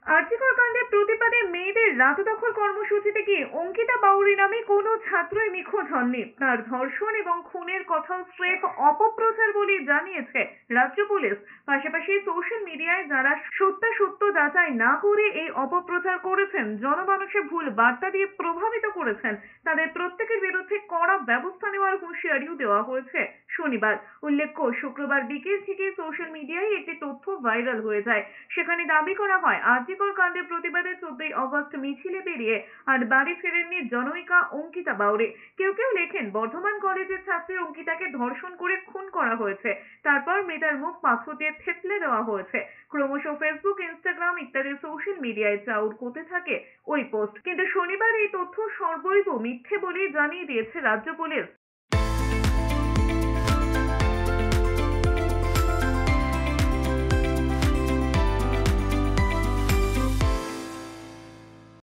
আরজিকর কাণ্ডের প্রতিবাদে মেয়েদের রাত দখল কর্মসূচিতে গিয়ে অঙ্কিতা বাউরি নামে কোনো ছাত্রই নিখোঁজ হননি। তার ধর্ষণ এবং খুনের কথাও স্রেফ অপপ্রচার বলে জানিয়েছে রাজ্য পুলিশ। পাশাপাশি সোশ্যাল মিডিয়ায় যারা সত্যাসত্য যাচাই না করে এই অপপ্রচার করেছেন, জনমানুষে ভুল বার্তা দিয়ে প্রভাবিত করেছেন, তাদের প্রত্যেকের বিরুদ্ধে কড়া ব্যবস্থা নেওয়ার হুঁশিয়ারিও দেওয়া হয়েছে শনিবার। উল্লেখ্য, শুক্রবার বিকেল থেকে সোশ্যাল মিডিয়ায় একটি তথ্য ভাইরাল হয়ে যায়। সেখানে দাবি করা হয়, আরজিকর কাণ্ডের প্রতিবাদে 14ই আগস্ট মিছিলে বেরিয়ে আর বাড়ি ফেরেননি জনৈকা অঙ্কিতা বাউরি। কেউ কেউ লেখেন, বর্ধমান কলেজের ছাত্রী অঙ্কিতাকে ধর্ষণ করে খুন করা হয়েছে, তারপর মৃতার মুখ পাথর দিয়ে থেতলে দেওয়া হয়েছে। ক্রমশ ফেসবুক, ইনস্টাগ্রাম ইত্যাদি সোশ্যাল মিডিয়ায় চাউর হতে থাকে ওই পোস্ট। কিন্তু শনিবার এই তথ্য সর্বৈব মিথ্যে বলেই জানিয়ে দিয়েছে রাজ্য পুলিশ।